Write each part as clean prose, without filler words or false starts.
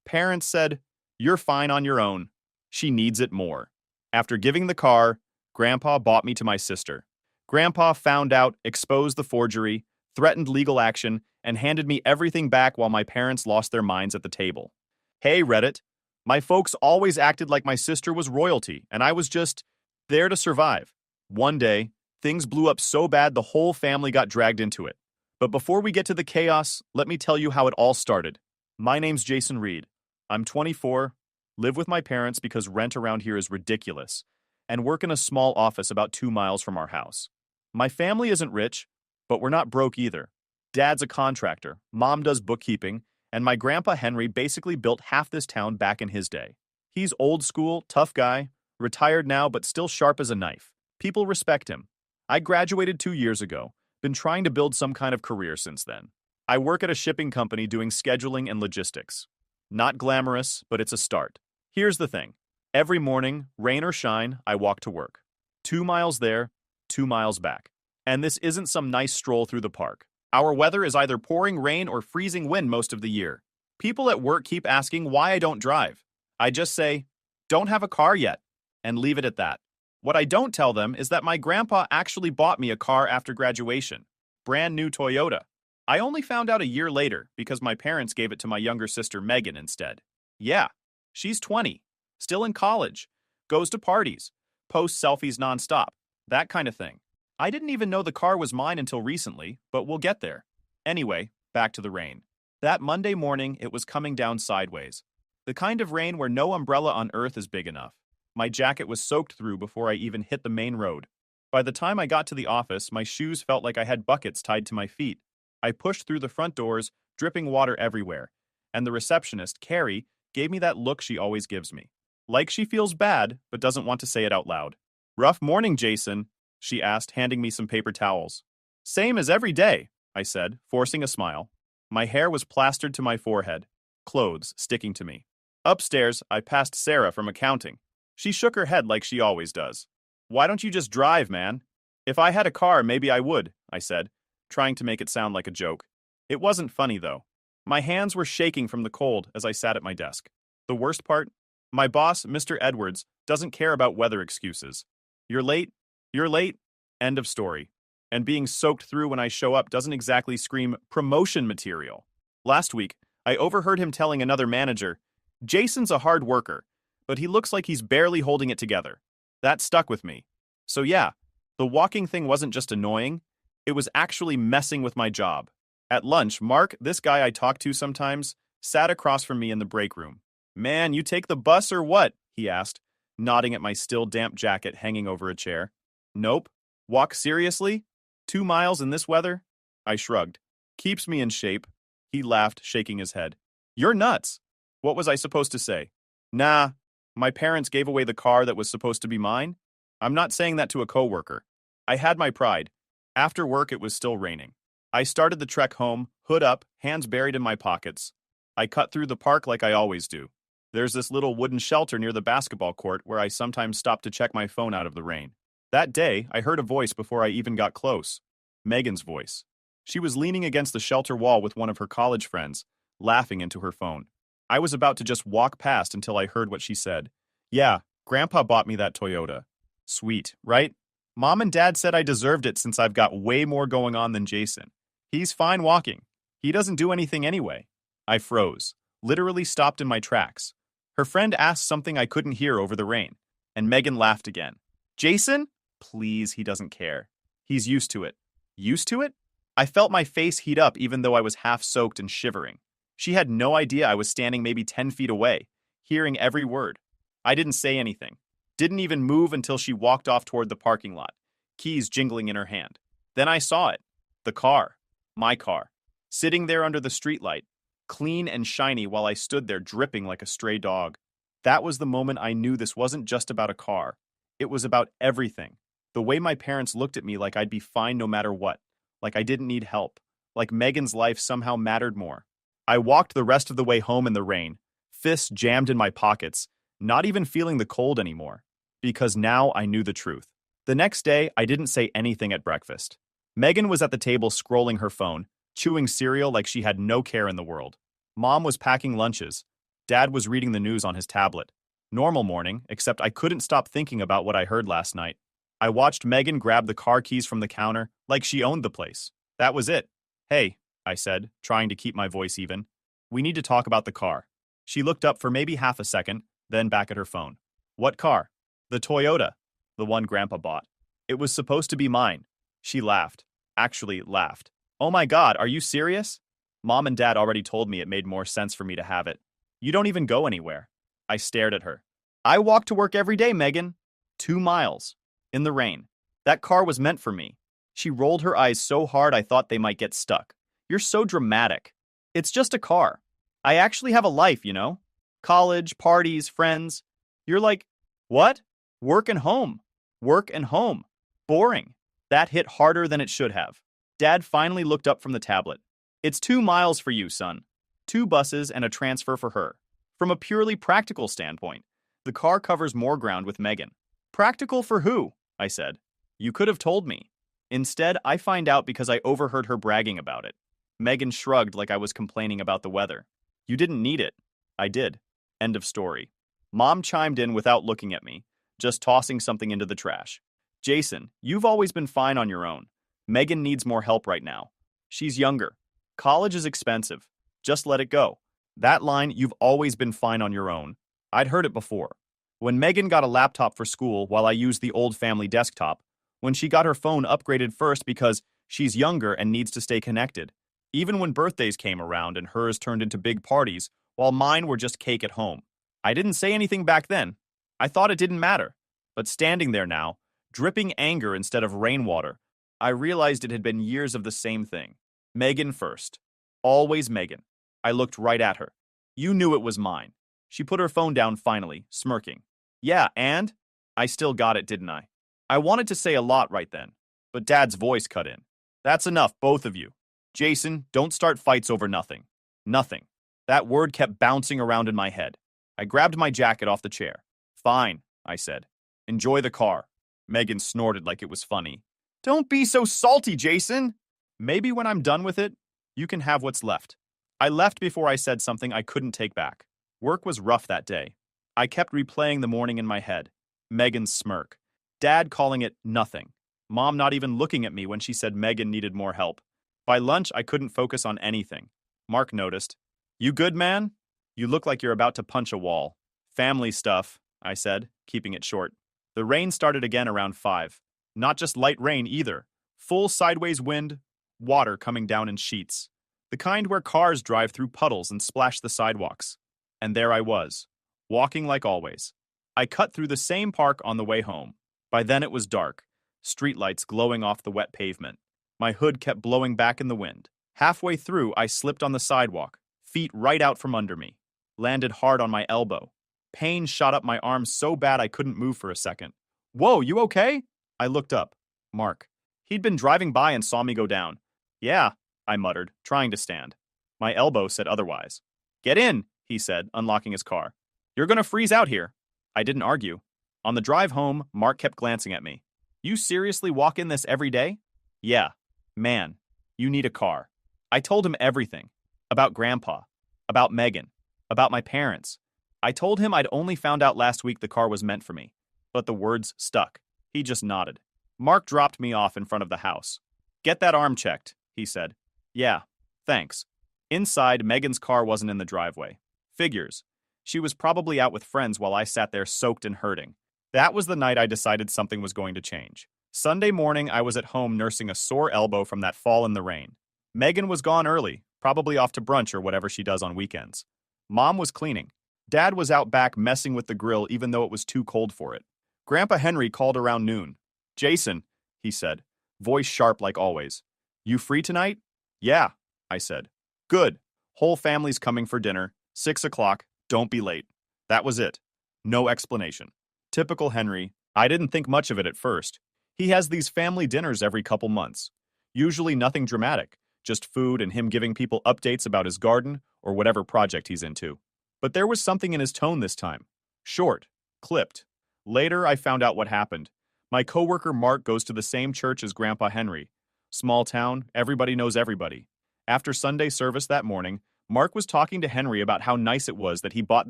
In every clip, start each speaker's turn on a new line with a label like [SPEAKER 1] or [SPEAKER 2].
[SPEAKER 1] Parents said, "You're fine on your own. She needs it more." After giving the car, Grandpa bought me to my sister. Grandpa found out, exposed the forgery, threatened legal action, and handed me everything back while my parents lost their minds at the table. Hey, Reddit. My folks always acted like my sister was royalty, and I was just there to survive. One day, things blew up so bad the whole family got dragged into it. But before we get to the chaos, let me tell you how it all started. My name's Jason Reed. I'm 24, live with my parents because rent around here is ridiculous, and work in a small office about 2 miles from our house. My family isn't rich, but we're not broke either. Dad's a contractor, Mom does bookkeeping, and my grandpa Henry basically built half this town back in his day. He's old school, tough guy, retired now but still sharp as a knife. People respect him. I graduated 2 years ago, been trying to build some kind of career since then. I work at a shipping company doing scheduling and logistics. Not glamorous, but it's a start. Here's the thing. Every morning, rain or shine, I walk to work. 2 miles there, 2 miles back. And this isn't some nice stroll through the park. Our weather is either pouring rain or freezing wind most of the year. People at work keep asking why I don't drive. I just say, "Don't have a car yet," and leave it at that. What I don't tell them is that my grandpa actually bought me a car after graduation. Brand new Toyota. I only found out a year later because my parents gave it to my younger sister Megan instead. Yeah, she's 20, still in college, goes to parties, posts selfies nonstop, that kind of thing. I didn't even know the car was mine until recently, but we'll get there. Anyway, back to the rain. That Monday morning, it was coming down sideways. The kind of rain where no umbrella on earth is big enough. My jacket was soaked through before I even hit the main road. By the time I got to the office, my shoes felt like I had buckets tied to my feet. I pushed through the front doors, dripping water everywhere, and the receptionist, Carrie, gave me that look she always gives me. Like she feels bad, but doesn't want to say it out loud. "Rough morning, Jason," she asked, handing me some paper towels. "Same as every day," I said, forcing a smile. My hair was plastered to my forehead, clothes sticking to me. Upstairs, I passed Sarah from accounting. She shook her head like she always does. "Why don't you just drive, man?" "If I had a car, maybe I would," I said, trying to make it sound like a joke. It wasn't funny, though. My hands were shaking from the cold as I sat at my desk. The worst part? My boss, Mr. Edwards, doesn't care about weather excuses. You're late? You're late? End of story. And being soaked through when I show up doesn't exactly scream promotion material. Last week, I overheard him telling another manager, "Jason's a hard worker, but he looks like he's barely holding it together." That stuck with me. So yeah, the walking thing wasn't just annoying, it was actually messing with my job. At lunch, Mark, this guy I talk to sometimes, sat across from me in the break room. "Man, you take the bus or what?" he asked, nodding at my still damp jacket hanging over a chair. "Nope. Walk seriously? 2 miles in this weather?" I shrugged. "Keeps me in shape." He laughed, shaking his head. "You're nuts." What was I supposed to say? Nah, my parents gave away the car that was supposed to be mine? I'm not saying that to a coworker. I had my pride. After work, it was still raining. I started the trek home, hood up, hands buried in my pockets. I cut through the park like I always do. There's this little wooden shelter near the basketball court where I sometimes stop to check my phone out of the rain. That day, I heard a voice before I even got close. Megan's voice. She was leaning against the shelter wall with one of her college friends, laughing into her phone. I was about to just walk past until I heard what she said. "Yeah, Grandpa bought me that Toyota." Sweet, right? Mom and Dad said I deserved it since I've got way more going on than Jason. He's fine walking. He doesn't do anything anyway. I froze, literally stopped in my tracks. Her friend asked something I couldn't hear over the rain, and Megan laughed again. "Jason? Please, he doesn't care. He's used to it." Used to it? I felt my face heat up even though I was half soaked and shivering. She had no idea I was standing maybe 10 feet away, hearing every word. I didn't say anything. Didn't even move until she walked off toward the parking lot, keys jingling in her hand. Then I saw it. The car. My car. Sitting there under the streetlight, clean and shiny while I stood there dripping like a stray dog. That was the moment I knew this wasn't just about a car. It was about everything. The way my parents looked at me like I'd be fine no matter what, like I didn't need help, like Megan's life somehow mattered more. I walked the rest of the way home in the rain, fists jammed in my pockets, not even feeling the cold anymore, because now I knew the truth. The next day, I didn't say anything at breakfast. Megan was at the table scrolling her phone, chewing cereal like she had no care in the world. Mom was packing lunches. Dad was reading the news on his tablet. Normal morning, except I couldn't stop thinking about what I heard last night. I watched Megan grab the car keys from the counter like she owned the place. That was it. Hey, I said, trying to keep my voice even. We need to talk about the car. She looked up for maybe half a second, then back at her phone. What car? The Toyota. The one Grandpa bought. It was supposed to be mine. She laughed. Actually laughed. Oh my God, are you serious? Mom and Dad already told me it made more sense for me to have it. You don't even go anywhere. I stared at her. I walk to work every day, Megan. 2 miles. In the rain. That car was meant for me. She rolled her eyes so hard I thought they might get stuck. You're so dramatic. It's just a car. I actually have a life, you know? College, parties, friends. You're like, what? Work and home. Work and home. Boring. That hit harder than it should have. Dad finally looked up from the tablet. It's 2 miles for you, son. 2 buses and a transfer for her. From a purely practical standpoint, the car covers more ground with Megan. Practical for who? I said. You could have told me. Instead, I find out because I overheard her bragging about it. Megan shrugged like I was complaining about the weather. You didn't need it. I did. End of story. Mom chimed in without looking at me, just tossing something into the trash. Jason, you've always been fine on your own. Megan needs more help right now. She's younger. College is expensive. Just let it go. That line, you've always been fine on your own. I'd heard it before. When Megan got a laptop for school while I used the old family desktop, when she got her phone upgraded first because she's younger and needs to stay connected, even when birthdays came around and hers turned into big parties while mine were just cake at home. I didn't say anything back then. I thought it didn't matter. But standing there now, dripping anger instead of rainwater, I realized it had been years of the same thing. Megan first. Always Megan. I looked right at her. You knew it was mine. She put her phone down finally, smirking. Yeah, and? I still got it, didn't I? I wanted to say a lot right then, but Dad's voice cut in. That's enough, both of you. Jason, don't start fights over nothing. Nothing. That word kept bouncing around in my head. I grabbed my jacket off the chair. Fine, I said. Enjoy the car. Megan snorted like it was funny. Don't be so salty, Jason. Maybe when I'm done with it, you can have what's left. I left before I said something I couldn't take back. Work was rough that day. I kept replaying the morning in my head. Megan's smirk. Dad calling it nothing. Mom not even looking at me when she said Megan needed more help. By lunch, I couldn't focus on anything. Mark noticed. You good, man? You look like you're about to punch a wall. Family stuff, I said, keeping it short. The rain started again around 5. Not just light rain either. Full sideways wind, water coming down in sheets. The kind where cars drive through puddles and splash the sidewalks. And there I was, walking like always. I cut through the same park on the way home. By then it was dark, streetlights glowing off the wet pavement. My hood kept blowing back in the wind. Halfway through, I slipped on the sidewalk, feet right out from under me. Landed hard on my elbow. Pain shot up my arm so bad I couldn't move for a second. Whoa, you okay? I looked up. Mark. He'd been driving by and saw me go down. Yeah, I muttered, trying to stand. My elbow said otherwise. Get in, he said, unlocking his car. You're gonna freeze out here. I didn't argue. On the drive home, Mark kept glancing at me. You seriously walk in this every day? Yeah. Man, you need a car. I told him everything. About Grandpa. About Megan. About my parents. I told him I'd only found out last week the car was meant for me. But the words stuck. He just nodded. Mark dropped me off in front of the house. Get that arm checked, he said. Yeah, thanks. Inside, Megan's car wasn't in the driveway. Figures. She was probably out with friends while I sat there soaked and hurting. That was the night I decided something was going to change. Sunday morning, I was at home nursing a sore elbow from that fall in the rain. Megan was gone early, probably off to brunch or whatever she does on weekends. Mom was cleaning. Dad was out back messing with the grill even though it was too cold for it. Grandpa Henry called around noon. Jason, he said, voice sharp like always. You free tonight? Yeah, I said. Good. Whole family's coming for dinner. 6 o'clock. Don't be late. That was it. No explanation. Typical Henry. I didn't think much of it at first. He has these family dinners every couple months. Usually nothing dramatic, just food and him giving people updates about his garden or whatever project he's into. But there was something in his tone this time. Short. Clipped. Later, I found out what happened. My coworker Mark goes to the same church as Grandpa Henry. Small town, everybody knows everybody. After Sunday service that morning, Mark was talking to Henry about how nice it was that he bought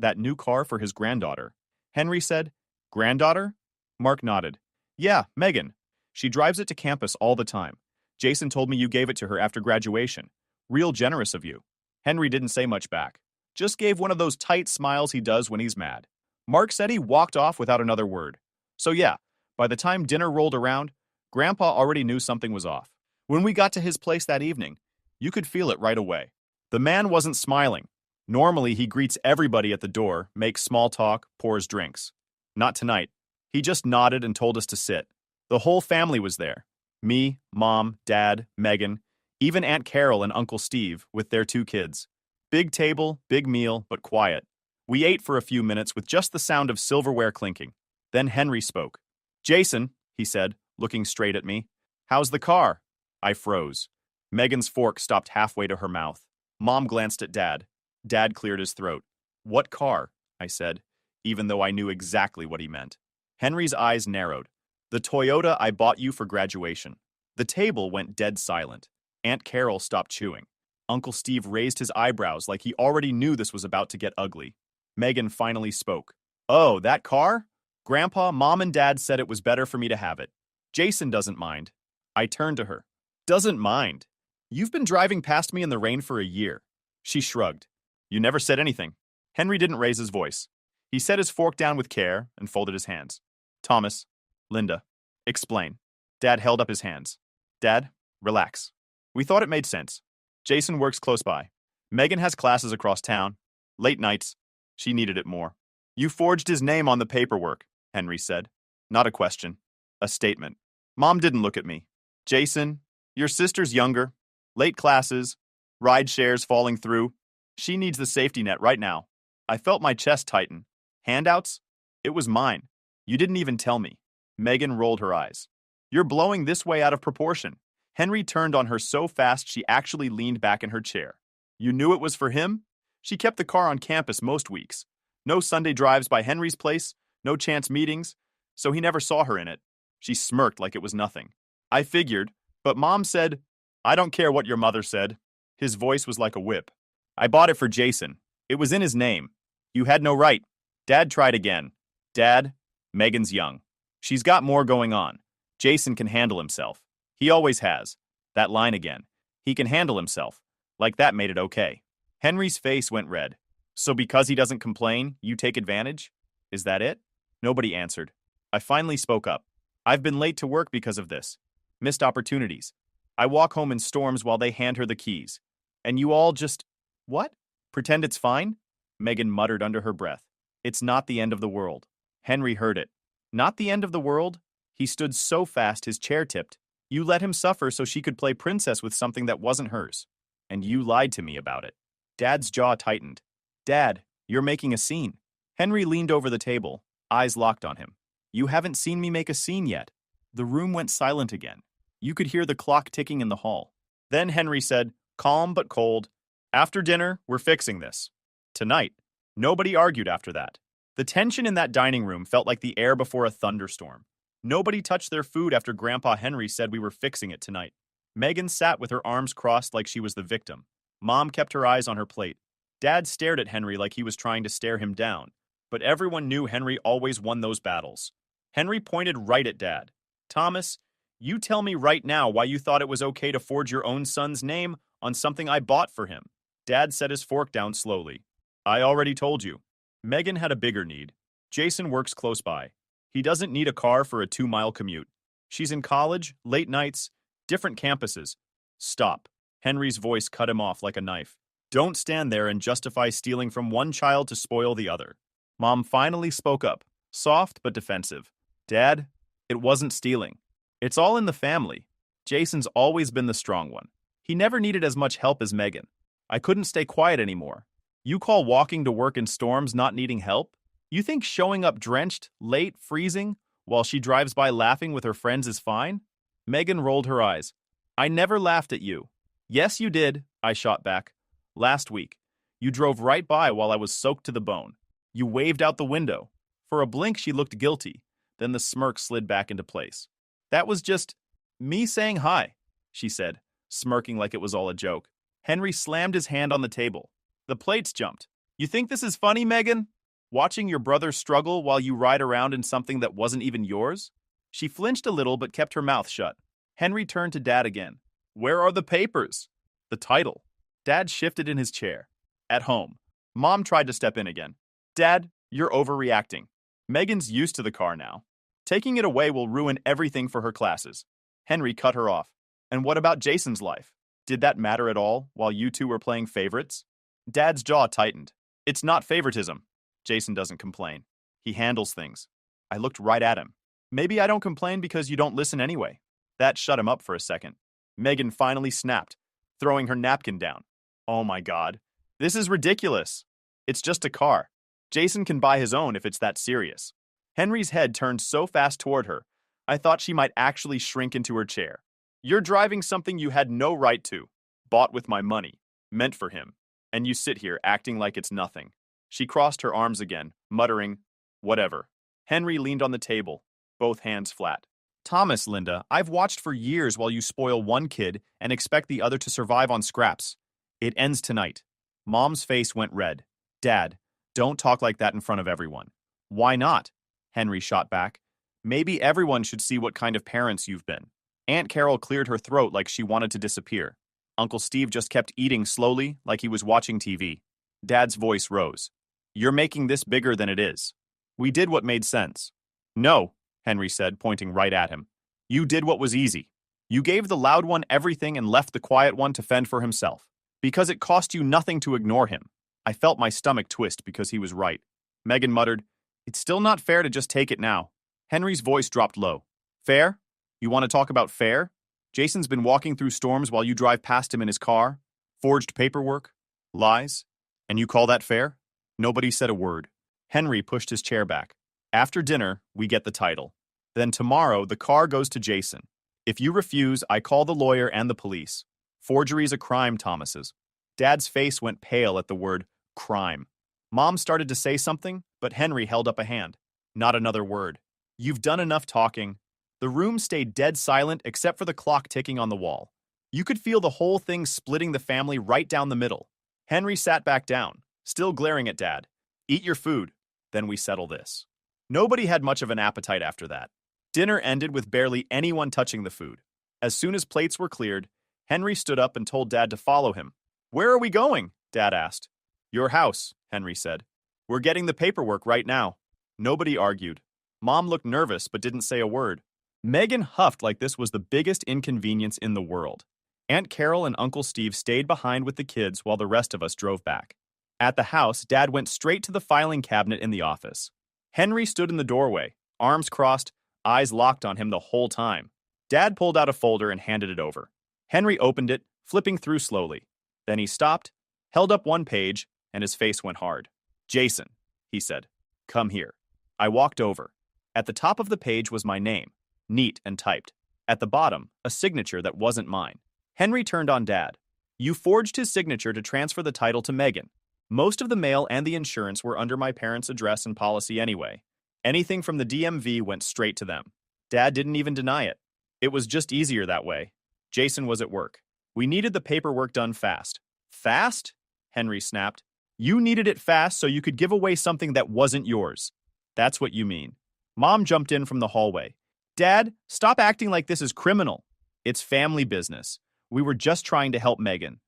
[SPEAKER 1] that new car for his granddaughter. Henry said, "Granddaughter?" Mark nodded. "Yeah, Megan. She drives it to campus all the time. Jason told me you gave it to her after graduation. Real generous of you." Henry didn't say much back. Just gave one of those tight smiles he does when he's mad. Mark said he walked off without another word. So yeah, by the time dinner rolled around, Grandpa already knew something was off. When we got to his place that evening, you could feel it right away. The man wasn't smiling. Normally, he greets everybody at the door, makes small talk, pours drinks. Not tonight. He just nodded and told us to sit. The whole family was there. Me, Mom, Dad, Megan, even Aunt Carol and Uncle Steve with their 2 kids. Big table, big meal, but quiet. We ate for a few minutes with just the sound of silverware clinking. Then Henry spoke. "Jason," he said, looking straight at me, "how's the car?" I froze. Megan's fork stopped halfway to her mouth. Mom glanced at Dad. Dad cleared his throat. "What car?" I said, even though I knew exactly what he meant. Henry's eyes narrowed. "The Toyota I bought you for graduation." The table went dead silent. Aunt Carol stopped chewing. Uncle Steve raised his eyebrows like he already knew this was about to get ugly. Megan finally spoke. "Oh, that car? Grandpa, Mom, and Dad said it was better for me to have it. Jason doesn't mind." I turned to her. "Doesn't mind? You've been driving past me in the rain for a year." She shrugged. "You never said anything." Henry didn't raise his voice. He set his fork down with care and folded his hands. "Thomas, Linda, explain." Dad held up his hands. "Dad, relax. We thought it made sense. Jason works close by. Megan has classes across town. Late nights. She needed it more. You forged his name on the paperwork," Henry said. Not a question. A statement. Mom didn't look at me. "Jason, your sister's younger. Late classes. Ride shares falling through. She needs the safety net right now." I felt my chest tighten. "Handouts? It was mine. You didn't even tell me." Megan rolled her eyes. "You're blowing this way out of proportion." Henry turned on her so fast she actually leaned back in her chair. "You knew it was for him? She kept the car on campus most weeks. No Sunday drives by Henry's place, no chance meetings, so he never saw her in it." She smirked like it was nothing. "I figured, but Mom said, 'I don't care what your mother said.'" His voice was like a whip. "I bought it for Jason. It was in his name. You had no right." Dad tried again. "Dad, Megan's young. She's got more going on. Jason can handle himself. He always has." That line again. He can handle himself. Like that made it okay. Henry's face went red. "So because he doesn't complain, you take advantage? Is that it?" Nobody answered. I finally spoke up. "I've been late to work because of this. Missed opportunities. I walk home in storms while they hand her the keys. And you all just, what? Pretend it's fine?" Megan muttered under her breath. "It's not the end of the world." Henry heard it. "Not the end of the world?" He stood so fast his chair tipped. "You let him suffer so she could play princess with something that wasn't hers. And you lied to me about it." Dad's jaw tightened. "Dad, you're making a scene." Henry leaned over the table, eyes locked on him. "You haven't seen me make a scene yet." The room went silent again. You could hear the clock ticking in the hall. Then Henry said, calm but cold, "After dinner, we're fixing this." Tonight. Nobody argued after that. The tension in that dining room felt like the air before a thunderstorm. Nobody touched their food after Grandpa Henry said we were fixing it tonight. Megan sat with her arms crossed like she was the victim. Mom kept her eyes on her plate. Dad stared at Henry like he was trying to stare him down. But everyone knew Henry always won those battles. Henry pointed right at Dad. "Thomas, you tell me right now why you thought it was okay to forge your own son's name on something I bought for him." Dad set his fork down slowly. "I already told you." Megan had a bigger need. Jason works close by. He doesn't need a car for a 2-mile commute. She's in college, late nights, different campuses. Stop. Henry's voice cut him off like a knife. Don't stand there and justify stealing from one child to spoil the other. Mom finally spoke up, soft but defensive. "Dad, it wasn't stealing. It's all in the family. Jason's always been the strong one. He never needed as much help as Megan. I couldn't stay quiet anymore. You call walking to work in storms not needing help? You think showing up drenched, late, freezing, while she drives by laughing with her friends is fine?" Megan rolled her eyes. "I never laughed at you." "Yes, you did," I shot back. "Last week. You drove right by while I was soaked to the bone. You waved out the window." For a blink, she looked guilty. Then the smirk slid back into place. "That was just me saying hi," she said, smirking like it was all a joke. Henry slammed his hand on the table. The plates jumped. You think this is funny, Megan? Watching your brother struggle while you ride around in something that wasn't even yours? She flinched a little but kept her mouth shut. Henry turned to Dad again. Where are the papers? The title. Dad shifted in his chair. At home. Mom tried to step in again. Dad, you're overreacting. Megan's used to the car now. Taking it away will ruin everything for her classes. Henry cut her off. And what about Jason's life? Did that matter at all while you two were playing favorites? Dad's jaw tightened. It's not favoritism. Jason doesn't complain. He handles things. I looked right at him. Maybe I don't complain because you don't listen anyway. That shut him up for a second. Megan finally snapped, throwing her napkin down. Oh my God. This is ridiculous. It's just a car. Jason can buy his own if it's that serious. Henry's head turned so fast toward her, I thought she might actually shrink into her chair. You're driving something you had no right to, bought with my money, meant for him, and you sit here acting like it's nothing. She crossed her arms again, muttering, whatever. Henry leaned on the table, both hands flat. Thomas, Linda, I've watched for years while you spoil one kid and expect the other to survive on scraps. It ends tonight. Mom's face went red. Dad, don't talk like that in front of everyone. Why not? Henry shot back. Maybe everyone should see what kind of parents you've been. Aunt Carol cleared her throat like she wanted to disappear. Uncle Steve just kept eating slowly like he was watching TV. Dad's voice rose. You're making this bigger than it is. We did what made sense. No, Henry said, pointing right at him. You did what was easy. You gave the loud one everything and left the quiet one to fend for himself. Because it cost you nothing to ignore him. I felt my stomach twist because he was right. Megan muttered, It's still not fair to just take it now. Henry's voice dropped low. Fair? You want to talk about fair? Jason's been walking through storms while you drive past him in his car? Forged paperwork? Lies? And you call that fair? Nobody said a word. Henry pushed his chair back. After dinner, we get the title. Then tomorrow, the car goes to Jason. If you refuse, I call the lawyer and the police. Forgery's a crime, Thomas's. Dad's face went pale at the word crime. Mom started to say something, but Henry held up a hand. Not another word. You've done enough talking. The room stayed dead silent except for the clock ticking on the wall. You could feel the whole thing splitting the family right down the middle. Henry sat back down, still glaring at Dad. Eat your food, then we settle this. Nobody had much of an appetite after that. Dinner ended with barely anyone touching the food. As soon as plates were cleared, Henry stood up and told Dad to follow him. Where are we going? Dad asked. Your house, Henry said. We're getting the paperwork right now. Nobody argued. Mom looked nervous but didn't say a word. Megan huffed like this was the biggest inconvenience in the world. Aunt Carol and Uncle Steve stayed behind with the kids while the rest of us drove back. At the house, Dad went straight to the filing cabinet in the office. Henry stood in the doorway, arms crossed, eyes locked on him the whole time. Dad pulled out a folder and handed it over. Henry opened it, flipping through slowly. Then he stopped, held up one page, and his face went hard. Jason, he said, come here. I walked over. At the top of the page was my name, neat and typed. At the bottom, a signature that wasn't mine. Henry turned on Dad. You forged his signature to transfer the title to Megan. Most of the mail and the insurance were under my parents' address and policy anyway. Anything from the DMV went straight to them. Dad didn't even deny it. It was just easier that way. Jason was at work. We needed the paperwork done fast. Fast? Henry snapped. You needed it fast so you could give away something that wasn't yours. That's what you mean. Mom jumped in from the hallway. Dad, stop acting like this is criminal. It's family business. We were just trying to help Megan.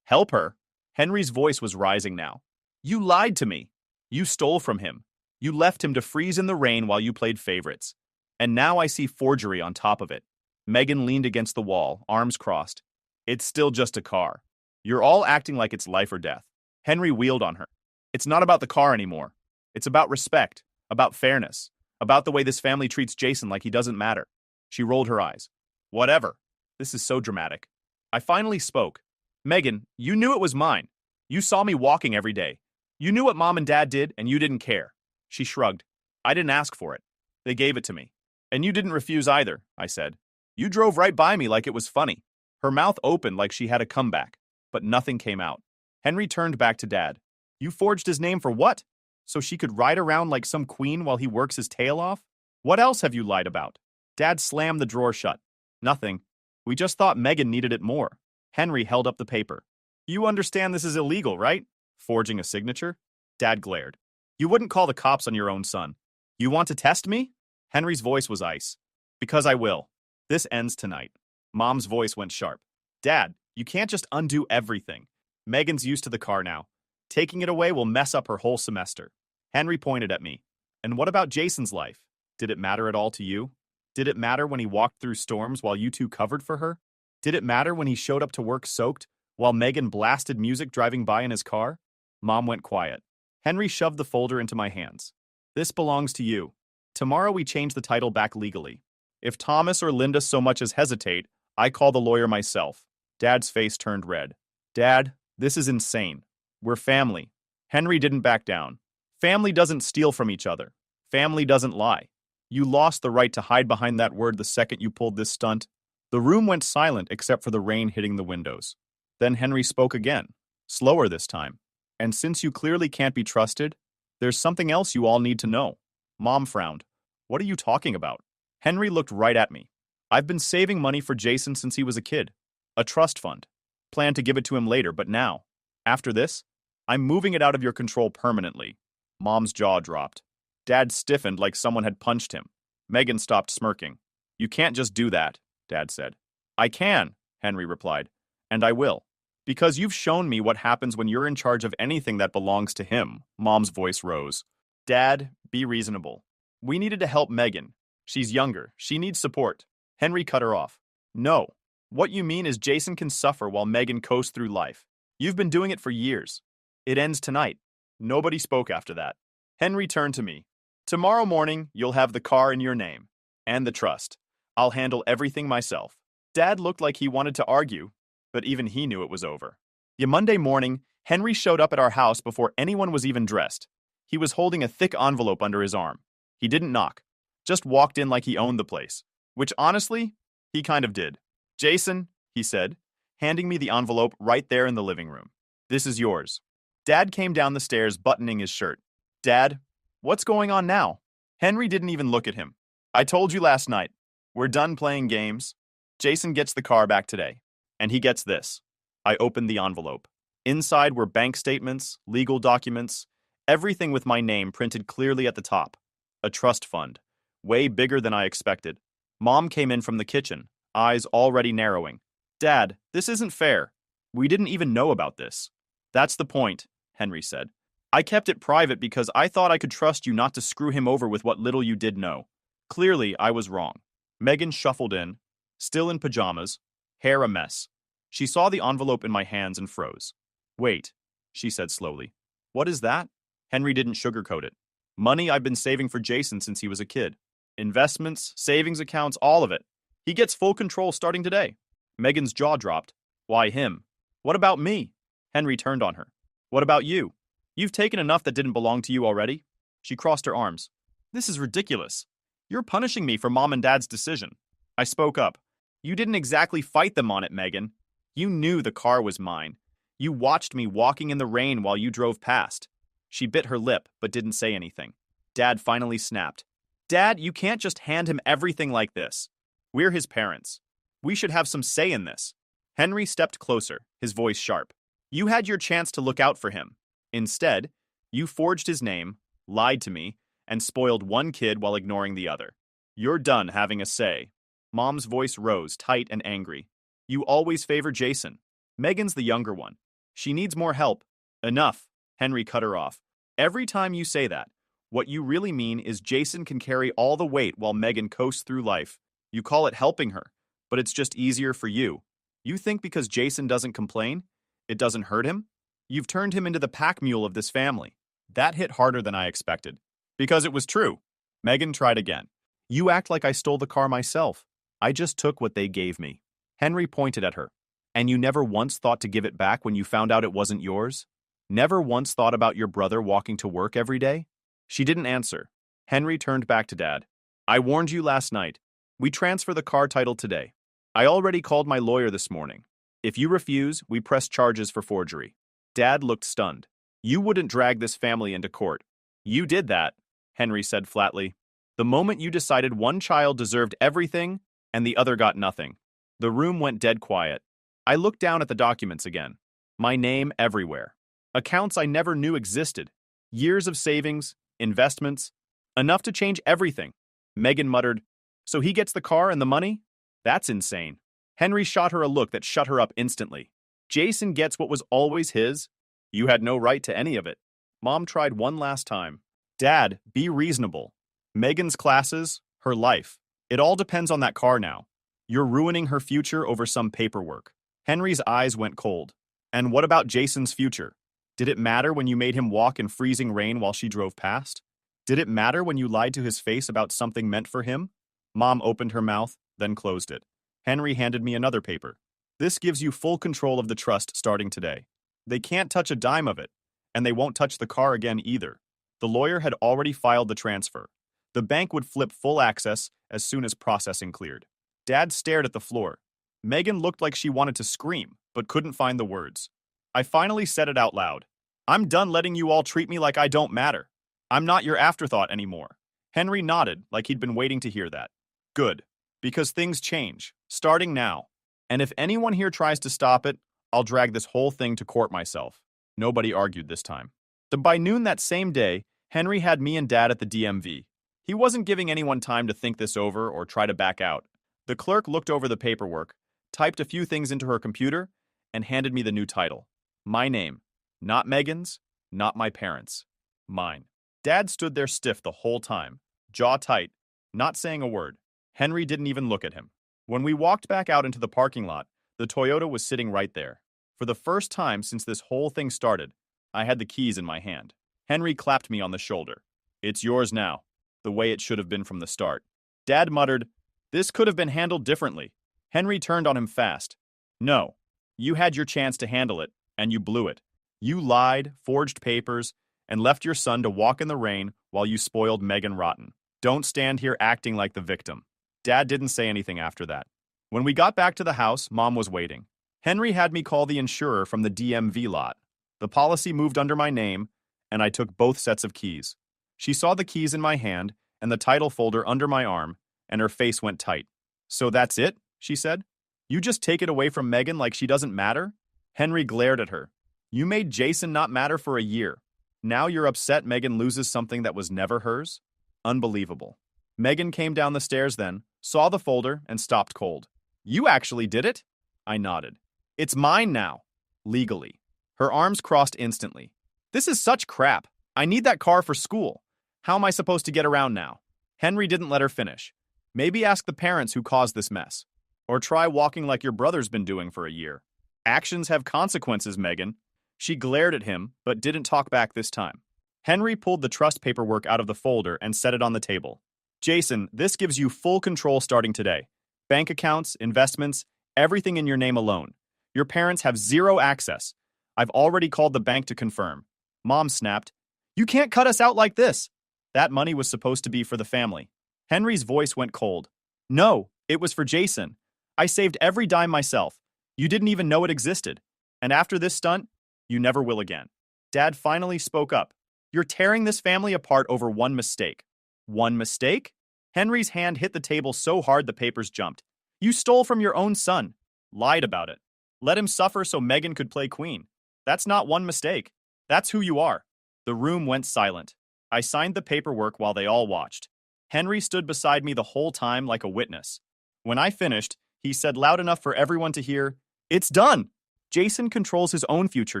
[SPEAKER 1] Help her? Henry's voice was rising now. You lied to me. You stole from him. You left him to freeze in the rain while you played favorites. And now I see forgery on top of it. Megan leaned against the wall, arms crossed. It's still just a car. You're all acting like it's life or death. Henry wheeled on her. It's not about the car anymore. It's about respect, about fairness, about the way this family treats Jason like he doesn't matter. She rolled her eyes. Whatever. This is so dramatic. I finally spoke. Megan, you knew it was mine. You saw me walking every day. You knew what Mom and Dad did, and you didn't care. She shrugged. I didn't ask for it. They gave it to me. And you didn't refuse either, I said. You drove right by me like it was funny. Her mouth opened like she had a comeback, but nothing came out. Henry turned back to Dad. You forged his name for what? So she could ride around like some queen while he works his tail off? What else have you lied about? Dad slammed the drawer shut. Nothing. We just thought Megan needed it more. Henry held up the paper. You understand this is illegal, right? Forging a signature? Dad glared. You wouldn't call the cops on your own son. You want to test me? Henry's voice was ice. Because I will. This ends tonight. Mom's voice went sharp. Dad, you can't just undo everything. Megan's used to the car now. Taking it away will mess up her whole semester. Henry pointed at me. And what about Jason's life? Did it matter at all to you? Did it matter when he walked through storms while you two covered for her? Did it matter when he showed up to work soaked while Megan blasted music driving by in his car? Mom went quiet. Henry shoved the folder into my hands. This belongs to you. Tomorrow we change the title back legally. If Thomas or Linda so much as hesitate, I call the lawyer myself. Dad's face turned red. Dad, this is insane. We're family. Henry didn't back down. Family doesn't steal from each other. Family doesn't lie. You lost the right to hide behind that word the second you pulled this stunt. The room went silent except for the rain hitting the windows. Then Henry spoke again, slower this time. And since you clearly can't be trusted, there's something else you all need to know. Mom frowned. What are you talking about? Henry looked right at me. I've been saving money for Jason since he was a kid. A trust fund. Planned to give it to him later, but now, after this, I'm moving it out of your control permanently. Mom's jaw dropped. Dad stiffened like someone had punched him. Megan stopped smirking. You can't just do that, Dad said. I can, Henry replied. And I will. Because you've shown me what happens when you're in charge of anything that belongs to him. Mom's voice rose. Dad, be reasonable. We needed to help Megan. She's younger. She needs support. Henry cut her off. No. What you mean is Jason can suffer while Megan coasts through life. You've been doing it for years. It ends tonight. Nobody spoke after that. Henry turned to me. Tomorrow morning, you'll have the car in your name. And the trust. I'll handle everything myself. Dad looked like he wanted to argue, but even he knew it was over. Monday morning, Henry showed up at our house before anyone was even dressed. He was holding a thick envelope under his arm. He didn't knock. Just walked in like he owned the place. Which honestly, he kind of did. Jason, he said, handing me the envelope right there in the living room. This is yours. Dad came down the stairs buttoning his shirt. Dad, what's going on now? Henry didn't even look at him. I told you last night. We're done playing games. Jason gets the car back today. And he gets this. I opened the envelope. Inside were bank statements, legal documents, everything with my name printed clearly at the top. A trust fund. Way bigger than I expected. Mom came in from the kitchen, eyes already narrowing. Dad, this isn't fair. We didn't even know about this. That's the point, Henry said. I kept it private because I thought I could trust you not to screw him over with what little you did know. Clearly, I was wrong. Megan shuffled in, still in pajamas, hair a mess. She saw the envelope in my hands and froze. Wait, she said slowly. What is that? Henry didn't sugarcoat it. Money I've been saving for Jason since he was a kid. Investments, savings accounts, all of it. He gets full control starting today. Megan's jaw dropped. Why him? What about me? Henry turned on her. What about you? You've taken enough that didn't belong to you already. She crossed her arms. This is ridiculous. You're punishing me for Mom and Dad's decision. I spoke up. You didn't exactly fight them on it, Megan. You knew the car was mine. You watched me walking in the rain while you drove past. She bit her lip, but didn't say anything. Dad finally snapped. Dad, you can't just hand him everything like this. We're his parents. We should have some say in this. Henry stepped closer, his voice sharp. You had your chance to look out for him. Instead, you forged his name, lied to me, and spoiled one kid while ignoring the other. You're done having a say. Mom's voice rose, tight and angry. You always favor Jason. Megan's the younger one. She needs more help. Enough. Henry cut her off. Every time you say that, what you really mean is Jason can carry all the weight while Megan coasts through life. You call it helping her, but it's just easier for you. You think because Jason doesn't complain, it doesn't hurt him? You've turned him into the pack mule of this family. That hit harder than I expected. Because it was true. Megan tried again. You act like I stole the car myself. I just took what they gave me. Henry pointed at her. And you never once thought to give it back when you found out it wasn't yours? Never once thought about your brother walking to work every day? She didn't answer. Henry turned back to Dad. I warned you last night. We transfer the car title today. I already called my lawyer this morning. If you refuse, we press charges for forgery. Dad looked stunned. You wouldn't drag this family into court. You did that, Henry said flatly. The moment you decided one child deserved everything and the other got nothing. The room went dead quiet. I looked down at the documents again. My name everywhere. Accounts I never knew existed. Years of savings, investments, enough to change everything. Megan muttered, "So he gets the car and the money? That's insane." Henry shot her a look that shut her up instantly. "Jason gets what was always his? You had no right to any of it." Mom tried one last time. "Dad, be reasonable. Megan's classes, her life. It all depends on that car now. You're ruining her future over some paperwork." Henry's eyes went cold. "And what about Jason's future? Did it matter when you made him walk in freezing rain while she drove past? Did it matter when you lied to his face about something meant for him?" Mom opened her mouth, then closed it. Henry handed me another paper. "This gives you full control of the trust starting today. They can't touch a dime of it, and they won't touch the car again either." The lawyer had already filed the transfer. The bank would flip full access as soon as processing cleared. Dad stared at the floor. Megan looked like she wanted to scream, but couldn't find the words. I finally said it out loud. "I'm done letting you all treat me like I don't matter. I'm not your afterthought anymore." Henry nodded like he'd been waiting to hear that. "Good, because things change, starting now. And if anyone here tries to stop it, I'll drag this whole thing to court myself." Nobody argued this time. By noon that same day, Henry had me and Dad at the DMV. He wasn't giving anyone time to think this over or try to back out. The clerk looked over the paperwork, typed a few things into her computer, and handed me the new title. My name. Not Megan's, not my parents'. Mine. Dad stood there stiff the whole time, jaw tight, not saying a word. Henry didn't even look at him. When we walked back out into the parking lot, the Toyota was sitting right there. For the first time since this whole thing started, I had the keys in my hand. Henry clapped me on the shoulder. "It's yours now," the way it should have been from the start. Dad muttered, "This could have been handled differently." Henry turned on him fast. "No, you had your chance to handle it, and you blew it. You lied, forged papers, and left your son to walk in the rain while you spoiled Megan rotten. Don't stand here acting like the victim." Dad didn't say anything after that. When we got back to the house, Mom was waiting. Henry had me call the insurer from the DMV lot. The policy moved under my name, and I took both sets of keys. She saw the keys in my hand and the title folder under my arm, and her face went tight. "So that's it?" she said. "You just take it away from Megan like she doesn't matter?" Henry glared at her. "You made Jason not matter for a year. Now you're upset Megan loses something that was never hers? Unbelievable." Megan came down the stairs then, saw the folder, and stopped cold. "You actually did it?" I nodded. "It's mine now. Legally." Her arms crossed instantly. "This is such crap. I need that car for school. How am I supposed to get around now?" Henry didn't let her finish. "Maybe ask the parents who caused this mess. Or try walking like your brother's been doing for a year. Actions have consequences, Megan." She glared at him, but didn't talk back this time. Henry pulled the trust paperwork out of the folder and set it on the table. "Jason, this gives you full control starting today. Bank accounts, investments, everything in your name alone. Your parents have zero access. I've already called the bank to confirm." Mom snapped, "You can't cut us out like this." That money was supposed to be for the family. Henry's voice went cold. "No, it was for Jason. I saved every dime myself. You didn't even know it existed. And after this stunt, you never will again." Dad finally spoke up. "You're tearing this family apart over one mistake." "One mistake?" Henry's hand hit the table so hard the papers jumped. "You stole from your own son. Lied about it. Let him suffer so Megan could play queen. That's not one mistake. That's who you are." The room went silent. I signed the paperwork while they all watched. Henry stood beside me the whole time like a witness. When I finished, he said loud enough for everyone to hear, "It's done! Jason controls his own future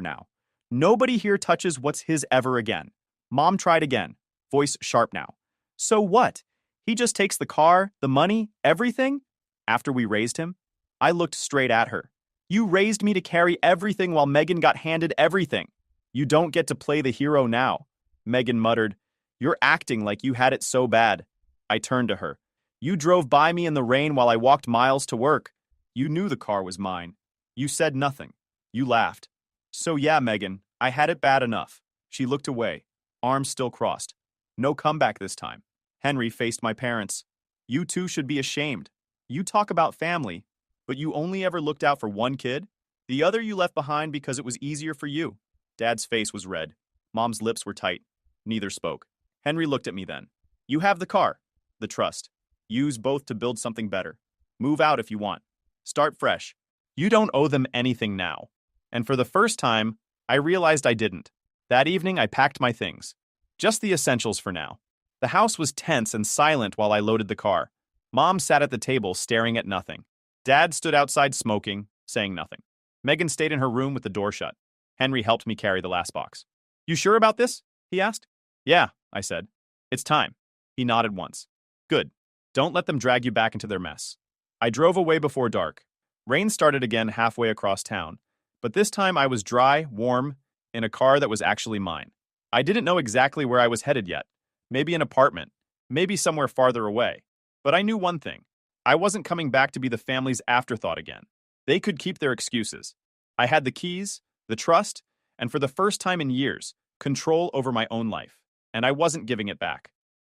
[SPEAKER 1] now. Nobody here touches what's his ever again." Mom tried again, voice sharp now. "So what? He just takes the car, the money, everything?" After we raised him, I looked straight at her. "You raised me to carry everything while Megan got handed everything. You don't get to play the hero now." Megan muttered, "You're acting like you had it so bad." I turned to her. "You drove by me in the rain while I walked miles to work. You knew the car was mine. You said nothing. You laughed. So yeah, Megan, I had it bad enough." She looked away, arms still crossed. No comeback this time. Henry faced my parents. "You two should be ashamed. You talk about family, but you only ever looked out for one kid? The other you left behind because it was easier for you." Dad's face was red. Mom's lips were tight. Neither spoke. Henry looked at me then. "You have the car, the trust. Use both to build something better. Move out if you want. Start fresh. You don't owe them anything now." And for the first time, I realized I didn't. That evening, I packed my things. Just the essentials for now. The house was tense and silent while I loaded the car. Mom sat at the table staring at nothing. Dad stood outside smoking, saying nothing. Megan stayed in her room with the door shut. Henry helped me carry the last box. You sure about this? He asked. Yeah, I said. It's time. He nodded once. Good. Don't let them drag you back into their mess. I drove away before dark. Rain started again halfway across town, but this time I was dry, warm, in a car that was actually mine. I didn't know exactly where I was headed yet. Maybe an apartment, maybe somewhere farther away. But I knew one thing. I wasn't coming back to be the family's afterthought again. They could keep their excuses. I had the keys, the trust, and for the first time in years, control over my own life. And I wasn't giving it back.